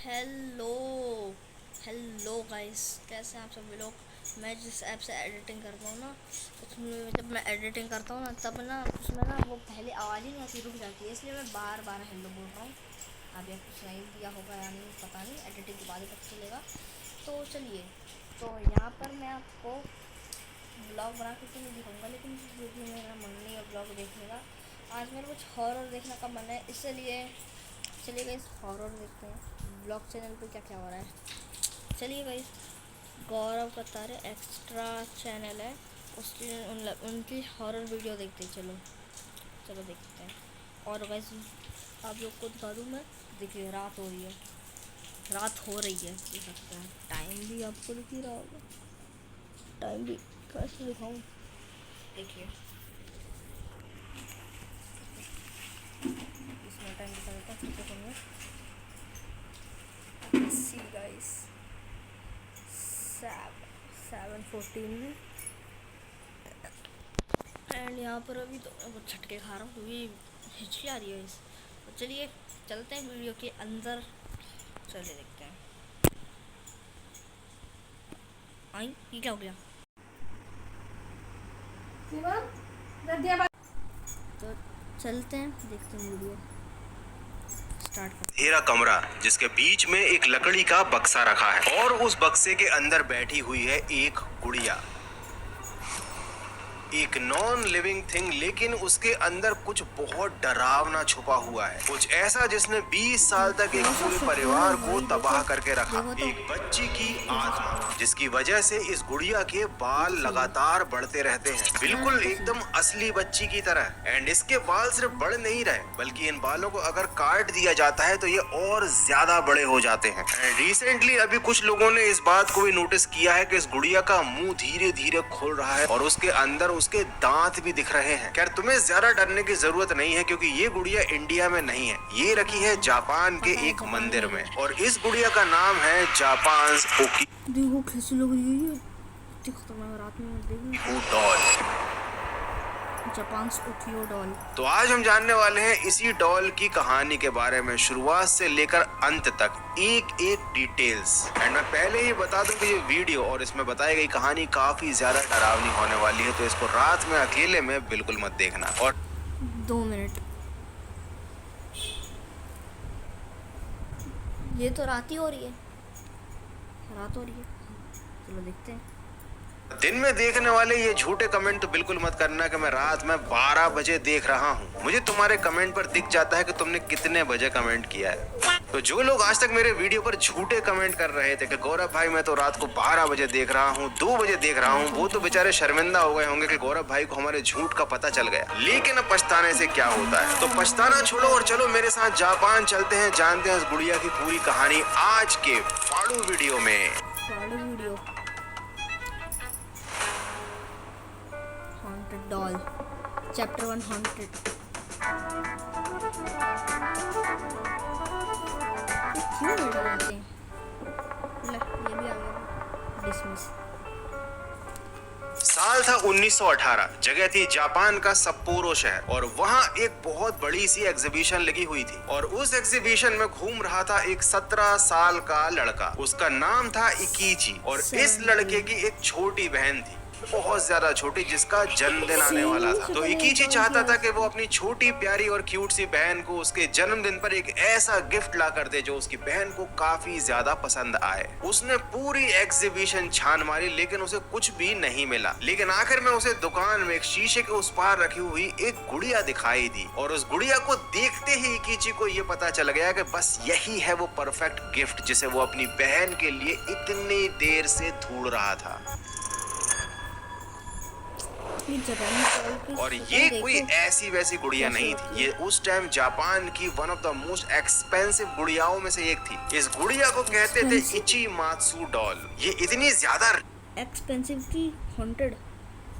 Hello hello guys, कैसे हैं आप सभी लोग। मैं जिस ऐप से एडिटिंग करता हूँ ना, उसमें जब मैं एडिटिंग करता हूँ ना तब ना उसमें ना वो पहले आवाज़ ही नहीं आती, रुक जाती है, इसलिए मैं बार बार हेलो बोल रहा हूँ। अभी आपको सुनाई दिया होगा या नहीं पता नहीं, एडिटिंग के बाद ही पता चलेगा। तो चलिए, तो यहाँ पर मैं आपको ब्लॉग बना के तो नहीं दिखाऊँगा, लेकिन वीडियो में मेरा मन नहीं है ब्लॉग देखने का। आज मेरा कुछ हॉरर देखने का मन है, इसलिए चलिए गाइस हॉरर देखते हैं ब्लॉग चैनल पे क्या क्या हो रहा है। चलिए गाइस, गौरव कतारे एक्स्ट्रा चैनल है, उसकी उनकी हॉरर वीडियो देखते हैं। चलो चलो देखते हैं। और गाइस आप लोग को दिखा दूँ मैं, देखिए रात हो रही है, रात हो रही है, देख सकते हैं। टाइम भी आपको दिख ही रहा होगा, टाइम भी कैसे दिखाऊँ, देखिए इसमें टाइम दिखा देता है। ठीक है, सी गाइस 7:14 एंड यहाँ पर अभी तो मैं कुछ झटके खा रहा हूँ क्योंकि हिचकी आ रही है इस। तो चलिए चलते हैं वीडियो के अंदर, चलिए देखते हैं। आई ये क्या हो गया। तो चलते हैं, देखते हैं वीडियो स्टार्ट करते हैं। अंधेरा कमरा जिसके बीच में एक लकड़ी का बक्सा रखा है और उस बक्से के अंदर बैठी हुई है एक गुड़िया, एक नॉन लिविंग थिंग, लेकिन उसके अंदर कुछ बहुत डरावना छुपा हुआ है, कुछ ऐसा जिसने 20 साल तक एक पूरे परिवार को तबाह करके रखा। एक बच्ची की आत्मा जिसकी वजह से इस गुड़िया के बाल लगातार बढ़ते रहते हैं, बिल्कुल एकदम असली बच्ची की तरह। एंड इसके बाल सिर्फ बढ़ नहीं रहे, बल्कि इन बालों को अगर काट दिया जाता है तो ये और ज्यादा बड़े हो जाते हैं। एंड रिसेंटली अभी कुछ लोगों ने इस बात को भी नोटिस किया है कि इस गुड़िया का मुंह धीरे धीरे खुल रहा है और उसके अंदर उसके दांत भी दिख रहे हैं। खैर तुम्हें ज्यादा डरने की जरूरत नहीं है, क्योंकि ये गुड़िया इंडिया में नहीं है, ये रखी है जापान के एक मंदिर में, और इस गुड़िया का नाम है जापान ओकी देखो कैसी लग रही है, खतरनाक रात में देखना डॉल। Japan ओकियो doll. तो आज हम जानने वाले हैं इसी डॉल की कहानी के बारे में, शुरुआत से लेकर अंत तक एक एक डिटेल्स। एंड मैं पहले ही बता दूं कि ये वीडियो और इसमें बताई गई कहानी काफी ज्यादा डरावनी होने वाली है, तो इसको रात में अकेले में बिल्कुल मत देखना। और 2 मिनट, ये तो रात ही हो रही है, रात हो रही है, चलो देखते हैं। दिन में देखने वाले ये झूठे कमेंट तो बिल्कुल मत करना कि मैं रात में 12 बजे देख रहा हूँ। मुझे तुम्हारे कमेंट पर दिख जाता है कि तुमने कितने बजे कमेंट किया है। तो जो लोग आज तक मेरे वीडियो पर झूठे कमेंट कर रहे थे कि गौरव भाई मैं तो रात को 12 बजे देख रहा हूँ, 2 बजे देख रहा हूँ, वो तो बेचारे शर्मिंदा हो गए होंगे कि गौरव भाई को हमारे झूठ का पता चल गया। लेकिन अब पछताने से क्या होता है, तो पछताना छोड़ो और चलो मेरे साथ जापान चलते हैं, जानते हैं इस गुड़िया की पूरी कहानी आज के फाड़ू वीडियो में। फाड़ू video haunted doll chapter 1 haunted. क्यों वीडियो आते हैं, ले ये भी आ गया डिसमिस। साल था 1918, जगह थी जापान का सप्पोरो शहर, और वहाँ एक बहुत बड़ी सी एग्जीबिशन लगी हुई थी, और उस एग्जीबिशन में घूम रहा था एक 17 साल का लड़का। उसका नाम था इकीची, और इस लड़के की एक छोटी बहन थी, बहुत ज्यादा छोटी, जिसका जन्मदिन आने वाला था। तो इकीची चाहता था कि वो अपनी छोटी प्यारी और क्यूट सी बहन को उसके जन्मदिन पर एक ऐसा गिफ्ट ला कर दे जो उसकी बहन को काफी ज्यादा पसंद आए। उसने पूरी एग्जीबिशन छान मारी, लेकिन उसे कुछ भी नहीं मिला। लेकिन आखिर में उसे दुकान में एक शीशे के उस पार रखी हुई एक गुड़िया दिखाई दी, और उस गुड़िया को देखते ही इकीची को ये पता चल गया कि बस यही है वो परफेक्ट गिफ्ट जिसे वो अपनी बहन के लिए इतनी देर से ढूंढ रहा था। और ये कोई ऐसी वैसी गुड़िया नहीं थी, ये उस टाइम जापान की one of the most expensive गुड़ियाओं में से एक थी। इस गुड़िया को कहते थे इची मात्सु डॉल। ये इतनी ज्यादा एक्सपेंसिव की हॉन्टेड,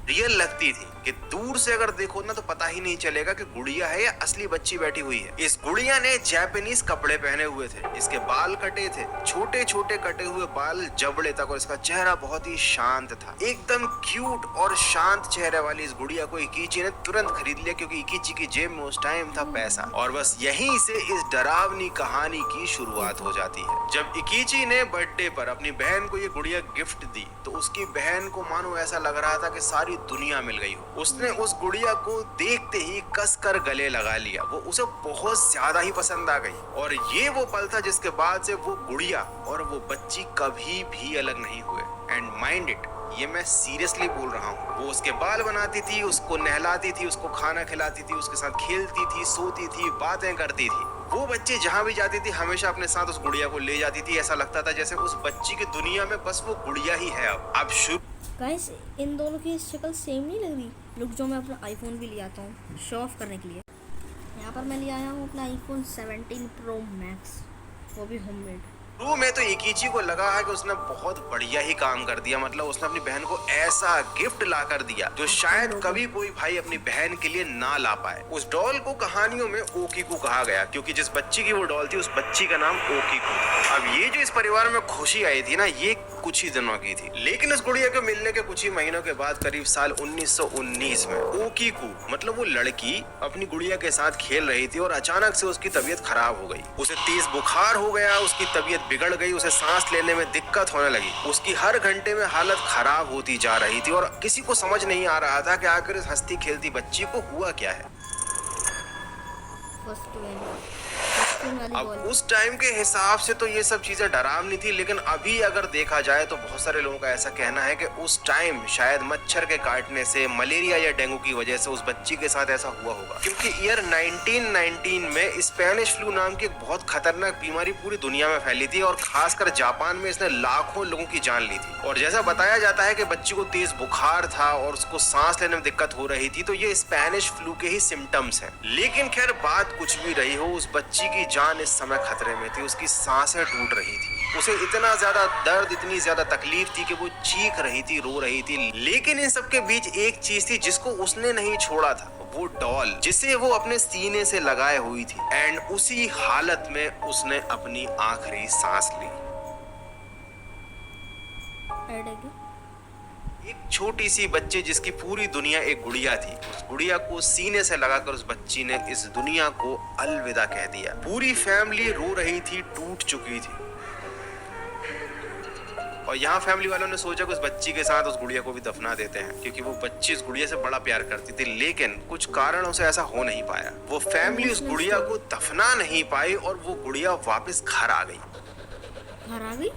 रियल लगती थी कि दूर से अगर देखो ना तो पता ही नहीं चलेगा कि गुड़िया है या असली बच्ची बैठी हुई है। इस गुड़िया ने जापानीज कपड़े पहने हुए थे, इसके बाल कटे थे, छोटे छोटे कटे हुए बाल जबड़े तक, और इसका चेहरा बहुत ही शांत था। एकदम क्यूट और शांत चेहरे वाली इस गुड़िया को इकीची ने तुरंत खरीद लिया, क्योंकि इकीची की जेब में उस टाइम था पैसा। और बस यहीं से इस डरावनी कहानी की शुरुआत हो जाती है। जब इकीची ने बर्थडे पर अपनी बहन को ये गुड़िया गिफ्ट दी तो उसकी बहन को मानो ऐसा लग रहा था कि सारी दुनिया मिल गई हो। उसने उस गुड़िया को देखते ही कसकर गले लगा लिया। वो उसे बहुत ज्यादा ही पसंद आ गई, और ये वो पल था जिसके बाद से वो गुड़िया और वो बच्ची कभी भी अलग नहीं हुए। एंड माइंड इट, ये मैं सीरियसली बोल रहा हूँ। वो उसके बाल बनाती थी, उसको नहलाती थी, उसको खाना खिलाती थी, उसके साथ खेलती थी, सोती थी, बातें करती थी। वो बच्ची जहाँ भी जाती थी हमेशा अपने साथ उस गुड़िया को ले जाती थी। ऐसा लगता था जैसे उस बच्ची की दुनिया में बस वो गुड़िया ही है। अब शुरू गाइस, इन दोनों की शक्ल सेम नहीं लग रही? लुक, जो मैं अपना आईफोन भी ले आता हूँ शो ऑफ करने के लिए। यहाँ पर मैं ले आया हूँ अपना आईफोन 17 प्रो मैक्स, वो भी होममेड। शुरू में तो इकीची को लगा है कि उसने बहुत बढ़िया ही काम कर दिया। मतलब उसने अपनी बहन को ऐसा गिफ्ट ला कर दिया जो शायद कभी कोई भाई अपनी बहन के लिए ना ला पाए। उस डॉल को कहानियों में ओकीकू कहा गया, क्योंकि जिस बच्ची की वो डॉल थी उस बच्ची का नाम ओकीकू था। अब ये जो इस परिवार में खुशी आई थी ना, ये कुछ ही दिनों की थी। लेकिन इस गुड़िया के मिलने के कुछ ही महीनों के बाद, करीब साल 1919 में, ओकीकू मतलब वो लड़की अपनी गुड़िया के साथ खेल रही थी और अचानक से उसकी तबीयत खराब हो गई। उसे तेज बुखार हो गया, उसकी तबीयत बिगड़ गई, उसे सांस लेने में दिक्कत होने लगी। उसकी हर घंटे में हालत खराब होती जा रही थी और किसी को समझ नहीं आ रहा था कि आखिर इस हंसती खेलती बच्ची को हुआ क्या है। अब उस टाइम के हिसाब से तो ये सब चीजें डरावनी थी, लेकिन अभी अगर देखा जाए तो बहुत सारे लोगों का ऐसा कहना है कि उस टाइम शायद मच्छर के काटने से, मलेरिया या डेंगू की वजह से उस बच्ची के साथ ऐसा हुआ होगा। क्योंकि ईयर 1919 में स्पेनिश फ्लू नाम की एक बहुत खतरनाक बीमारी पूरी दुनिया में फैली थी, और खासकर जापान में इसने लाखों लोगों की जान ली थी। और जैसा बताया जाता है कि बच्ची को तेज बुखार था और उसको सांस लेने में दिक्कत हो रही थी, तो ये स्पेनिश फ्लू के ही सिम्टम्स हैं। लेकिन खैर, बात कुछ भी रही हो, उस बच्ची की जान इस समय खतरे में थी। उसकी सांसें टूट रही थी, उसे इतना ज्यादा दर्द, इतनी ज्यादा तकलीफ थी कि वो चीख रही थी, रो रही थी। लेकिन इन सबके बीच एक चीज थी जिसको उसने नहीं छोड़ा था, वो डॉल, जिसे वो अपने सीने से लगाए हुई थी। एंड उसी हालत में उसने अपनी आखिरी सांस ली। एक छोटी सी बच्ची जिसकी पूरी दुनिया एक गुड़िया थी, उस गुड़िया को सीने से लगाकर उस बच्ची ने इस दुनिया को अलविदा कह दिया। पूरी फैमिली रो रही थी, टूट चुकी थी। और यहाँ फैमिली वालों ने सोचा कि उस बच्ची के साथ उस गुड़िया को भी दफना देते हैं, क्योंकि वो बच्ची उस गुड़िया से बड़ा प्यार करती थी। लेकिन कुछ कारणों से ऐसा हो नहीं पाया। वो फैमिली उस गुड़िया को दफना नहीं पाई और वो गुड़िया वापस घर आ गई। घर आ गई?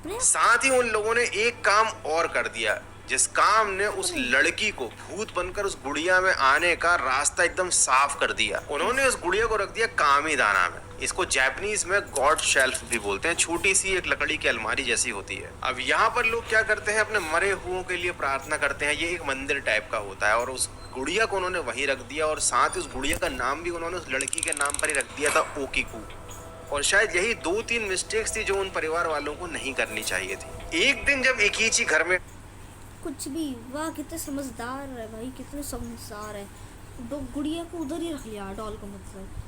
साथ ही उन लोगों ने एक काम और कर दिया, जिस काम ने उस लड़की को भूत बनकर उस गुड़िया में आने का रास्ता एकदम साफ कर दिया। उन्होंने उस गुड़िया को रख दिया कामीदाना में। इसको जापानीज में गॉड शेल्फ भी बोलते हैं। छोटी सी एक लकड़ी की अलमारी जैसी होती है। अब यहाँ पर लोग क्या करते हैं, अपने मरे हुओं के लिए प्रार्थना करते हैं। ये एक मंदिर टाइप का होता है, और उस गुड़िया को उन्होंने वहीं रख दिया, और साथ ही उस गुड़िया का नाम भी उन्होंने उस लड़की के नाम पर ही रख दिया था, ओकीकू। और शायद यही 2-3 मिस्टेक्स थी जो उन परिवार वालों को नहीं करनी चाहिए थी। एक दिन जब इकीची घर में कुछ भी, वाह कितने समझदार है भाई, कितने समझदार है। गुड़िया को उधर ही रख लिया, डॉल को मतलब।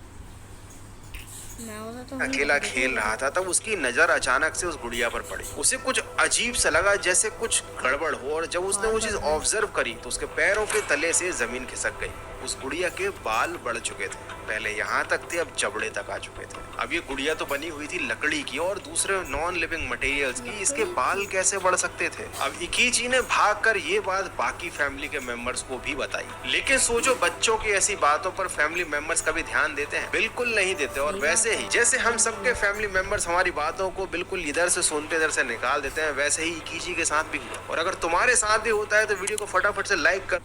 तो अकेला खेल रहा था, तब उसकी नजर अचानक से उस गुड़िया पर पड़ी। उसे कुछ अजीब सा लगा, जैसे कुछ गड़बड़ हो, और जब उसने वो चीज ऑब्जर्व करी तो उसके पैरों के तले से जमीन खिसक गई। उस गुड़िया के बाल बढ़ चुके थे, पहले यहाँ तक थे, अब जबड़े तक आ चुके थे। अब ये गुड़िया तो बनी हुई थी लकड़ी की और दूसरे नॉन लिविंग मटेरियल्स की, इसके बाल कैसे बढ़ सकते थे? अब इकीची ने भागकर ये बात बाकी फैमिली के मेंबर्स को भी बताई। लेकिन सोचो, बच्चों की ऐसी बातों पर फैमिली मेंबर्स कभी ध्यान देते हैं? बिल्कुल नहीं देते। और वैसे ही जैसे हम सबके फैमिली मेंबर्स हमारी बातों को बिल्कुल इधर से सुनते इधर से निकाल देते हैं, वैसे ही इकीची के साथ भी हुआ। और अगर तुम्हारे साथ भी होता है तो वीडियो को फटाफट से लाइक कर।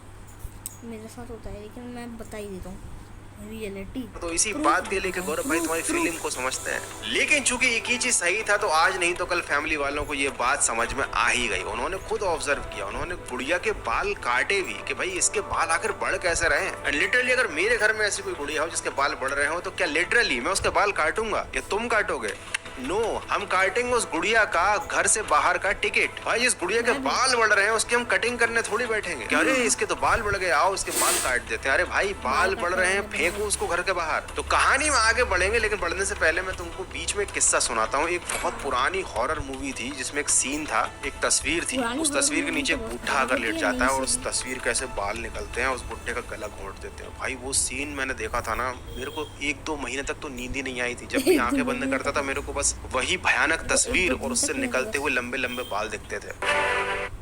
मेरे साथ होता है, लेकिन मैं बता ही देता हूँ रियलिटी। तो इसी बात के लिए कि गौरव भाई तुम्हारी फीलिंग को समझते हैं। लेकिन चूंकि इकीची सही था, तो आज नहीं तो कल फैमिली वालों को ये बात समझ में आ ही गई। उन्होंने खुद ऑब्जर्व किया, उन्होंने गुड़िया के बाल काटे भी कि भाई इसके बाल आखिर बढ़ कैसे रहे हैं। एंड लिटरली अगर मेरे घर में ऐसी कोई गुड़िया हो जिसके बाल बढ़ रहे हो, तो क्या लिटरली मैं उसके बाल काटूंगा या तुम काटोगे? नो, हम काटेंगे उस गुड़िया का घर से बाहर का टिकट। भाई इस गुड़िया के बाल बढ़ रहे हैं, उसकी हम कटिंग करने थोड़ी बैठेंगे। क्या अरे इसके तो बाल बढ़ गए, आओ इसके बाल काट देते हैं। अरे भाई बाल बढ़ रहे हैं, फेंको उसको घर के बाहर। तो कहानी में आगे बढ़ेंगे, लेकिन बढ़ने से पहले मैं तुमको बीच में एक किस्सा सुनाता हूँ। एक बहुत पुरानी हॉरर मूवी थी जिसमें एक सीन था, एक तस्वीर थी। उस तस्वीर के नीचे बूढ़ा आकर लेट जाता है और उस तस्वीर के ऐसे बाल निकलते हैं, उस बुढ़े का गला घोंट देते हैं। भाई वो सीन मैंने देखा था ना, मेरे को 1-2 महीने तक तो नींद ही नहीं आई थी। जब भी आंखें बंद करता था मेरे को बस वही भयानक तस्वीर और उससे निकलते हुए लंबे लंबे बाल दिखते थे।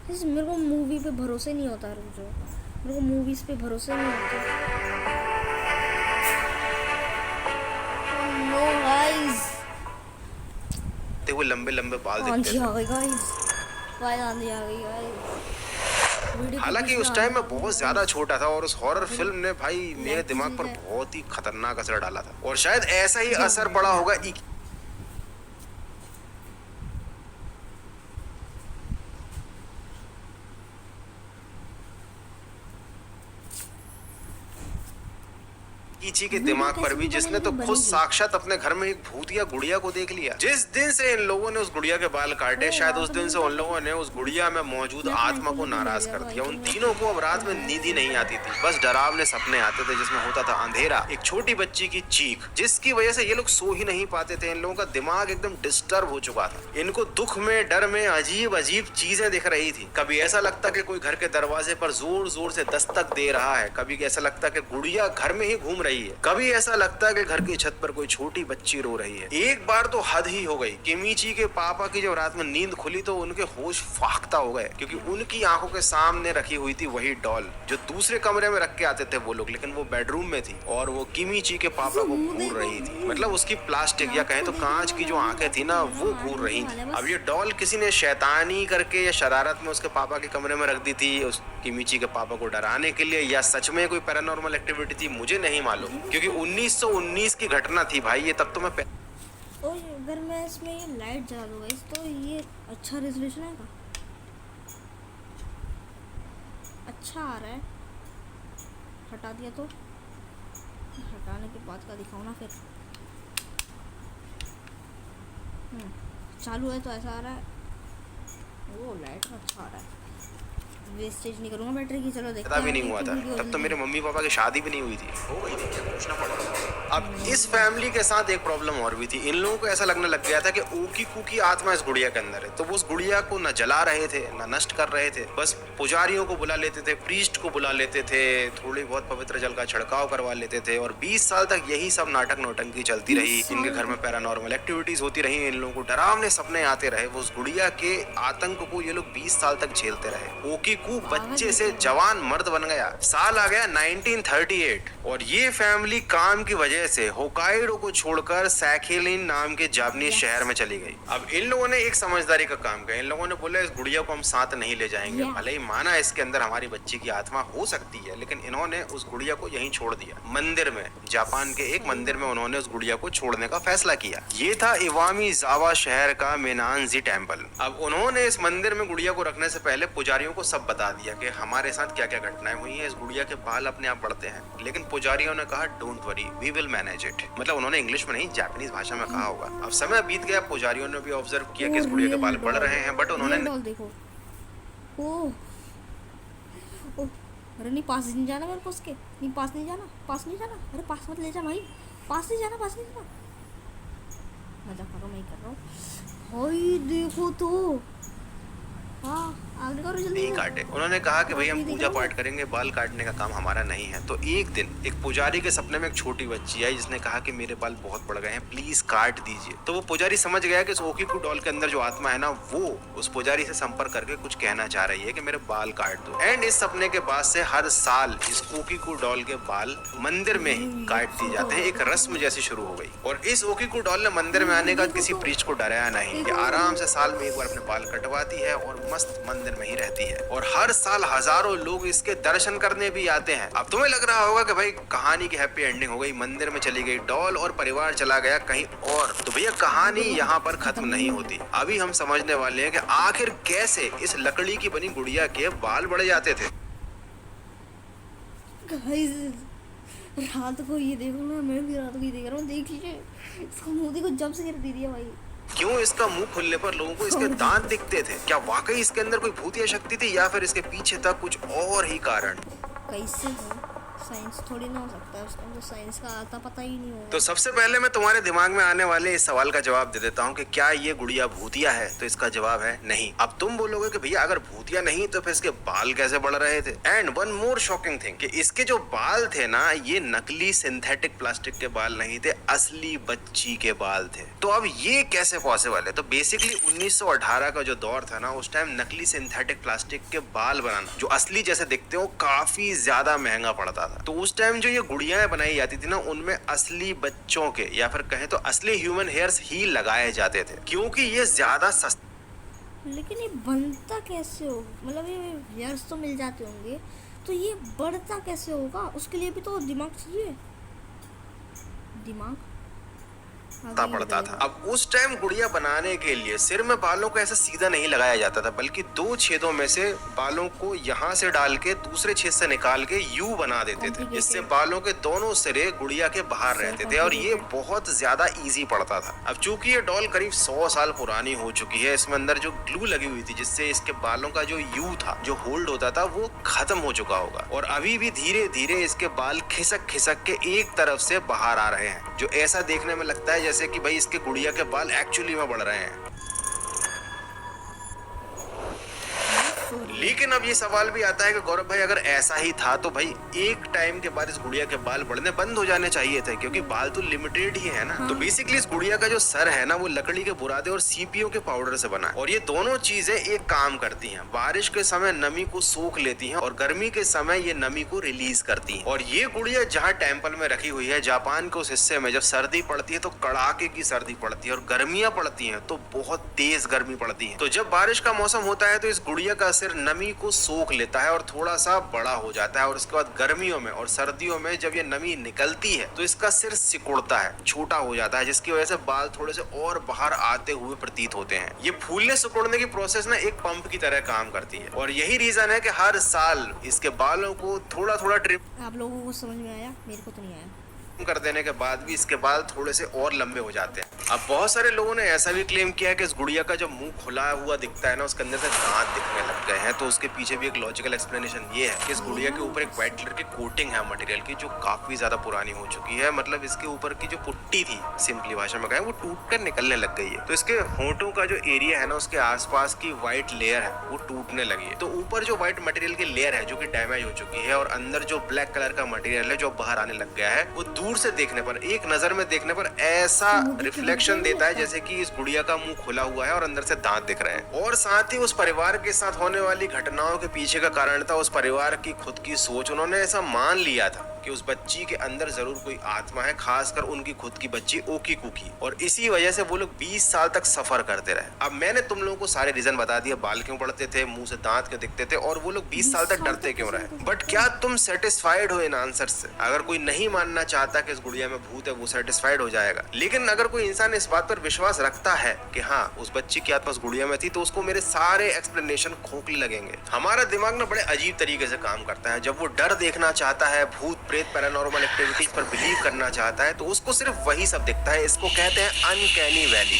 मेरे को मूवी पे भरोसे नहीं होता, रुक जाओ, मेरे को मूवीज पे भरोसे नहीं होता। नो गाइस, वो लंबे लंबे बाल दिखते आंधी थे। आ गई गाइस, आंधी आ गई गाइस। हालांकि उस टाइम मैं बहुत ज्यादा छोटा था और उस हॉरर फिल्म ने भाई मेरे दिमाग पर बहुत ही खतरनाक असर डाला था, और शायद ऐसा ही असर पड़ा होगा इची के दिमाग पर भी, जिसने तो खुद साक्षात अपने घर में एक भूतिया गुड़िया को देख लिया। जिस दिन से इन लोगों ने उस गुड़िया के बाल काटे, शायद उस दिन से उन लोगों ने उस गुड़िया में मौजूद आत्मा को नाराज कर दिया। उन तीनों को अब रात में नींद ही नहीं आती थी, बस डरावने सपने आते थे जिसमें होता था अंधेरा, एक छोटी बच्ची की चीख, जिसकी वजह से ये लोग सो ही नहीं पाते थे। इन लोगों का दिमाग एकदम डिस्टर्ब हो चुका था। इनको दुख में, डर में अजीब अजीब चीजें दिख रही थी। कभी ऐसा लगता कि कोई घर के दरवाजे पर जोर जोर से दस्तक दे रहा है, कभी ऐसा लगता कि गुड़िया घर में ही घूम रही है, कभी ऐसा लगता है कि घर की छत पर कोई छोटी बच्ची रो रही है। एक बार तो हद ही हो गई। किमीची के पापा की जब रात में नींद खुली तो उनके होश फाख्ता हो गए, क्योंकि उनकी आंखों के सामने रखी हुई थी वही डॉल जो दूसरे कमरे में रख के आते थे वो लोग, लेकिन वो बेडरूम में थी और वो किमीची के पापा को घूर रही थी। मतलब उसकी प्लास्टिक या कहें तो कांच की जो आंखें थी ना, वो घूर रही थी। अब ये डॉल किसी ने शैतानी करके या शरारत में उसके पापा के कमरे में रख दी थी, उस किमीची के पापा को डराने के लिए, या सच में कोई पैरानॉर्मल एक्टिविटी थी, मुझे नहीं मालूम, क्योंकि 1919 की घटना थी भाई ये। तब तो मैं और अगर मैं इसमें ये लाइट जला दूंगा इस तो ये अच्छा रेजोल्यूशन आएगा, अच्छा आ रहा है। हटा दिया तो हटाने के बाद का दिखाओ ना फिर। चालू है तो ऐसा आ रहा है, वो लाइट में अच्छा आ रहा है। वेस्टेज नहीं करूंगा बैटरी की। चलो देखते हैं। भी नहीं हुआ था तब तो मेरे मम्मी पापा की शादी भी नहीं हुई थी, हो गई थी क्या पूछना पड़ा। अब इस फैमिली के साथ एक प्रॉब्लम और भी थी। इन लोगों को ऐसा लगने लग गया था कि ओकीकू की आत्मा इस गुड़िया के अंदर है, तो वो उस गुड़िया को न जला रहे थे न नष्ट कर रहे थे, बस पुजारियों को बुला लेते थे, प्रीस्ट को बुला लेते थे, थोड़ी बहुत पवित्र जल का छिड़काव करवा लेते थे, और 20 साल तक यही सब नाटक नौटंकी चलती रही। इनके घर में पैरानॉर्मल एक्टिविटीज होती रही, इन लोगों को डरावने सपने आते रहे। वो उस गुड़िया के आतंक को ये लोग 20 साल तक झेलते रहे। ओकीकू बच्चे से जवान मर्द बन गया। साल आ गया 1938 और ये फैमिली काम की वजह से होकाइडो को छोड़कर सैकिलिन नाम के जापानीज शहर में चली गई। अब इन लोगों ने एक समझदारी का काम किया। इन लोगों ने बोला इस गुड़िया को हम साथ नहीं ले जाएंगे, भले ही माना इसके अंदर हमारी बच्ची की आत्मा हो सकती है, लेकिन इन्होंने उस गुड़िया को यहीं छोड़ दिया मंदिर में। जापान के एक मंदिर में उन्होंने उस गुड़िया को छोड़ने का फैसला किया। ये था इवामी जावा शहर का मेनानजी टेम्पल। अब उन्होंने इस मंदिर में गुड़िया को रखने से पहले पुजारियों को सब बता दिया कि हमारे साथ क्या क्या घटनाएं हुई हैं। इस गुड़िया के बाल अपने आप बढ़ते हैं, लेकिन पुजारियों ने कहा don't worry, we will manage it. मतलब उन्होंने इंग्लिश में नहीं जापानीज भाषा में कहा होगा। अब समय बीत गया, पुजारियों ने भी ऑब्जर्व किया कि इस गुड़िया के बाल बढ़ रहे हैं, बट उन्होंने देखो ओ अरे नहीं, पास नहीं जाना मेरे को उसके, नहीं पास नहीं जाना, पास नहीं जाना, अरे पास मत ले जा भाई, पास नहीं जाना, पास नहीं जाना। मजाक कर रहा हूँ, मैं ही कर रहा हूँ भाई। देखो तो हाँ आगे करो जल्दी। नहीं काटे। उन्होंने कहा कि भाई हम पूजा पाठ करेंगे, बाल काटने का काम हमारा नहीं है। तो एक दिन एक पुजारी के सपने में एक छोटी बच्ची आई जिसने कहा कि मेरे बाल बहुत बढ़ गए हैं, प्लीज काट दीजिए। तो वो पुजारी समझ गया कि इस ओकीकू डॉल के अंदर जो आत्मा है ना, वो उस पुजारी से संपर्क करके कुछ कहना चाह रही है कि मेरे बाल काट दो। एंड इस सपने के बाद से हर साल इस ओकीकू डॉल के बाल मंदिर में ही काट दिए जाते हैं। एक रस्म जैसी शुरू हो गई। और इस ओकीकू डॉल ने मंदिर में आने का किसी प्रीस्ट को डराया नहीं। ये आराम से साल में एक बार अपने बाल कटवाती है और मस्त मंदिर में ही रहती है। और हर साल हजारों लोग इसके दर्शन करने भी आते हैं। अब तुम्हें लग रहा होगा कि भाई कहानी की हैप्पी एंडिंग हो गई, मंदिर में चली गई डॉल और परिवार चला गया कहीं और। तो भैया कहानी यहाँ पर खत्म नहीं होती। अभी हम समझने वाले हैं कि आखिर कैसे इस लकड़ी की बनी गुड़िया के बाल बढ़ जाते थे। रात को ये देखो ना, मैं भी रात को ही देख रहा हूँ। देख लीजिए इसको, मोदी को जब से दे दिया भाई। क्यों इसका मुंह खुलने पर लोगों को इसके दांत दिखते थे? क्या वाकई इसके अंदर कोई भूतिया शक्ति थी या फिर इसके पीछे था कुछ और ही कारण? कैसे हो? साइंस थोड़ी ना हो सकता है, उसको तो साइंस का आता पता ही नहीं होगा। तो सबसे पहले मैं तुम्हारे दिमाग में आने वाले इस सवाल का जवाब दे देता हूँ कि क्या ये गुड़िया भूतिया है? तो इसका जवाब है नहीं। अब तुम बोलोगे कि भैया अगर भूतिया नहीं तो फिर इसके बाल कैसे बढ़ रहे थे? And one more shocking thing कि इसके जो बाल थे ना, ये नकली सिंथेटिक प्लास्टिक के बाल नहीं थे, असली बच्ची के बाल थे। तो अब ये कैसे पॉसिबल है? तो बेसिकली 1918 का जो दौर था ना, उस टाइम नकली सिंथेटिक प्लास्टिक के बाल बनाना जो असली जैसे दिखते हो काफी ज्यादा महंगा पड़ता था। तो उस टाइम जो ये गुड़ियाएं बनाई जाती थी ना, उनमें असली बच्चों के या फिर कहें तो असली ह्यूमन हेयर्स ही लगाए जाते थे, क्योंकि ये ज्यादा सस्ते। लेकिन ये बनता कैसे हो? मतलब ये हेयर्स तो मिल जाते होंगे, तो ये बढ़ता कैसे होगा? उसके लिए भी तो दिमाग चाहिए। दिमाग पड़ता था। अब उस टाइम गुड़िया बनाने के लिए सिर में बालों को ऐसा सीधा नहीं लगाया जाता था, बल्कि 2 छेदों में से बालों को यहाँ से डाल के दूसरे छेद से निकाल के यू बना देते थे, जिससे बालों के दोनों सिरे गुड़िया के बाहर रहते थे और ये बहुत ज्यादा इजी पड़ता था। अब चूंकि ये डॉल करीब 100 साल पुरानी हो चुकी है, इसमें अंदर जो ग्लू लगी हुई थी जिससे इसके बालों का जो यू था, जो होल्ड होता था, वो खत्म हो चुका होगा और अभी भी धीरे धीरे इसके बाल खिसक खिसक के एक तरफ से बाहर आ रहे हैं, जो ऐसा देखने में लगता है जैसे कि भाई इसके गुड़िया के बाल एक्चुअली में बढ़ रहे हैं। लेकिन अब ये सवाल भी आता है कि गौरव भाई अगर ऐसा ही था तो भाई एक टाइम के बाद इस गुड़िया के बाल बढ़ने बंद हो जाने चाहिए थे, क्योंकि बाल तो लिमिटेड ही है ना। तो बेसिकली इस गुड़िया का जो सर है ना, वो लकड़ी के बुरादे और सीपीओ के पाउडर से बना है और ये दोनों चीजें एक काम करती हैं। बारिश के समय नमी को सोख लेती हैं और गर्मी के समय ये नमी को रिलीज करती हैं। और ये गुड़िया जहाँ टेम्पल में रखी हुई है, जापान के उस हिस्से में जब सर्दी पड़ती है तो कड़ाके की सर्दी पड़ती है और गर्मियां पड़ती है तो बहुत तेज गर्मी पड़ती है। तो जब बारिश का मौसम होता है तो इस गुड़िया का सिर नमी को सोख लेता है और थोड़ा सा बड़ा हो जाता है और उसके बाद गर्मियों में और सर्दियों में जब ये नमी निकलती है तो इसका सिर सिकुड़ता है, छोटा हो जाता है, जिसकी वजह से बाल थोड़े से और बाहर आते हुए प्रतीत होते हैं। ये फूलने सिकुड़ने की प्रोसेस ना एक पंप की तरह काम करती है और यही रीजन है कि हर साल इसके बालों को थोड़ा थोड़ा ट्रिम आप लोगों को समझ में आया? मेरे को तो नहीं आया। कर देने के बाद भी इसके बाल थोड़े से और लंबे हो जाते हैं। अब बहुत सारे लोगों ने ऐसा भी क्लेम किया है कि इस गुड़िया का जब मुंह खुला हुआ दिखता है ना, उसके अंदर से दांत दिखने लग गए हैं। तो उसके पीछे भी एक लॉजिकल एक्सप्लेनेशन ये है कि इस गुड़िया के ऊपर एक व्हाइट कलर की कोटिंग है मटेरियल की, जो काफी ज्यादा पुरानी हो चुकी है। मतलब इसके ऊपर की जो पुट्टी थी, सिंपली भाषा में कहें, वो टूट कर निकलने लग गई है। तो इसके होंठों का जो एरिया है ना, उसके आसपास की व्हाइट लेयर है वो टूटने लगी है। तो ऊपर जो व्हाइट मटेरियल की लेयर है जो कि डैमेज हो चुकी है और अंदर जो ब्लैक कलर का मटेरियल है जो बाहर आने लग गया है, वो दूर से देखने पर, एक नजर में देखने पर ऐसा रिफ्लेक्शन देता है जैसे कि इस गुड़िया का मुंह खुला हुआ है और अंदर से दांत दिख रहे हैं। और साथ ही उस परिवार के साथ होने वाली घटनाओं के पीछे का कारण था उस परिवार की खुद की सोच। उन्होंने ऐसा मान लिया था कि उस बच्ची के अंदर जरूर कोई आत्मा है, खासकर उनकी खुद की बच्ची ओकी कुकी, और इसी वजह से वो लोग 20 साल तक सफर करते रहे। अब मैंने तुम लोगों को सारे रीजन बता दिए, बाल क्यों पड़ते थे, मुंह से दांत क्यों दिखते थे और वो लोग 20 साल तक डरते क्यों रहे। बट क्या तुम सेटिस्फाइड हो इन आंसर से? अगर कोई नहीं मानना चाहता कि इस गुड़िया में भूत है, वो सेटिस्फाइड हो जाएगा। लेकिन अगर कोई इंसान इस बात पर विश्वास रखता है कि हाँ उस बच्ची की आत्मा उस गुड़िया में थी, तो उसको मेरे सारे एक्सप्लेनेशन खोखले लगेंगे। हमारा दिमाग ना बड़े अजीब तरीके से काम करता है। जब वो डर देखना चाहता है, भूत प्रेत पैरानॉर्मल एक्टिविटीज पर बिलीव करना चाहता है, तो उसको सिर्फ वही सब दिखता है। इसको कहते हैं अनकैनी वैली।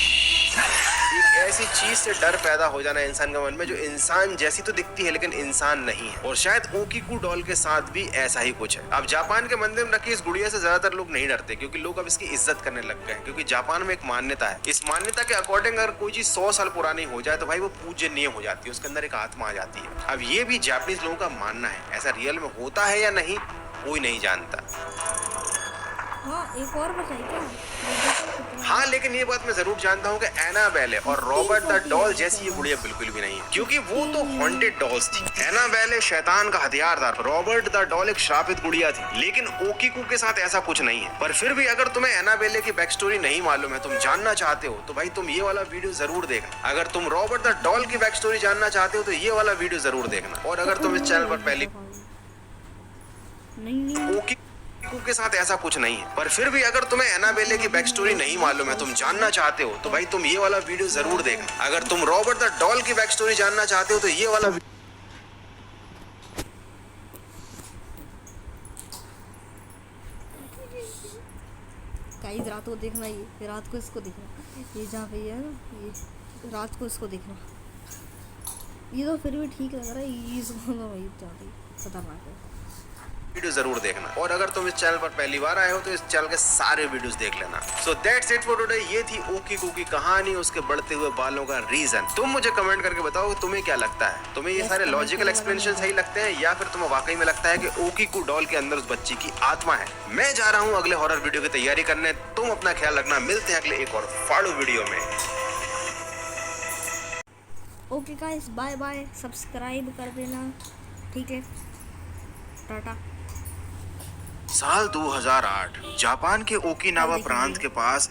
एक ऐसी चीज से डर पैदा हो जाना इंसान के मन में जो इंसान जैसी तो दिखती है लेकिन इंसान नहीं है। और शायद ओकीकू डॉल के साथ भी ऐसा ही कुछ है। अब जापान के मंदिर में रखी इस गुड़िया से ज्यादातर लोग नहीं डरते, क्योंकि लोग अब इसकी इज्जत करने लग गए हैं। क्योंकि जापान में एक मान्यता है, इस मान्यता के अकॉर्डिंग अगर कोई चीज 100 साल पुरानी हो जाए तो भाई वो पूजनीय हो जाती है, उसके अंदर एक आत्मा आ जाती है। अब ये भी जापानीज लोगों का मानना है। ऐसा रियल में होता है या नहीं कोई नहीं जानता। हाँ, एक और बताइए क्या? हाँ, लेकिन ये बात मैं जरूर जानता हूँ कि एनाबेले और रॉबर्ट द डॉल जैसी ये गुड़िया बिल्कुल भी नहीं है, क्योंकि वो तो हॉन्टेड डॉल्स थी। एनाबेले शैतान का हथियार था, रॉबर्ट द डॉल एक श्रापित गुड़िया थी। लेकिन ओकीकू के साथ ऐसा कुछ नहीं है। पर फिर भी अगर तुम्हें एनाबेले की बैक स्टोरी नहीं मालूम है, तुम जानना चाहते हो, तो भाई तुम ये वाला वीडियो जरूर देखना। अगर तुम रॉबर्ट द डॉल की बैक स्टोरी जानना चाहते हो तो ये वाला वीडियो जरूर देखना। और अगर तुम इस चैनल पर पहली ओकीकू के साथ ऐसा कुछ नहीं है। पर फिर भी अगर तुम्हें एनाबेले की बैक स्टोरी नहीं मालूम है, तुम जानना चाहते हो, तो भाई तुम ये वाला वीडियो जरूर देखना। अगर तुम रॉबर्ट द डॉल की बैक स्टोरी जानना चाहते हो तो ये वाला गाइस रात को देखना, ये रात को इसको देखना, ये जहाँ पे ये है ना, ये रात को इसको देखना। ये तो फिर भी ठीक लग रहा है, ये इसको तो वही ज़्यादा ही खतरनाक है। वीडियो जरूर देखना, और अगर तुम इस चैनल पर पहली बार आए हो तो इस चैनल के सारे वीडियोस देख लेना। So that's it for today. ये थी ओकीकू की कहानी, उसके बढ़ते हुए बालों का रीजन। तुम मुझे कमेंट करके बताओ तुम्हें क्या लगता है, तुम्हें ये Yes, सारे comment लॉजिकल करके एक्सप्लेनेशन बताना। सही लगते हैं या फिर तुम्हें वाकई में लगता है कि ओकीकू डॉल के अंदर उस बच्ची की आत्मा है। मैं जा रहा हूँ अगले हॉरर वीडियो की तैयारी करने। तुम अपना ख्याल रखना, मिलते हैं अगले एक और फाड़ू वीडियो में। Okay guys, bye bye, subscribe कर देना, ठीक है, टाटा। साल 2008 जापान के ओकिनावा देखेंगे। प्रांत के पास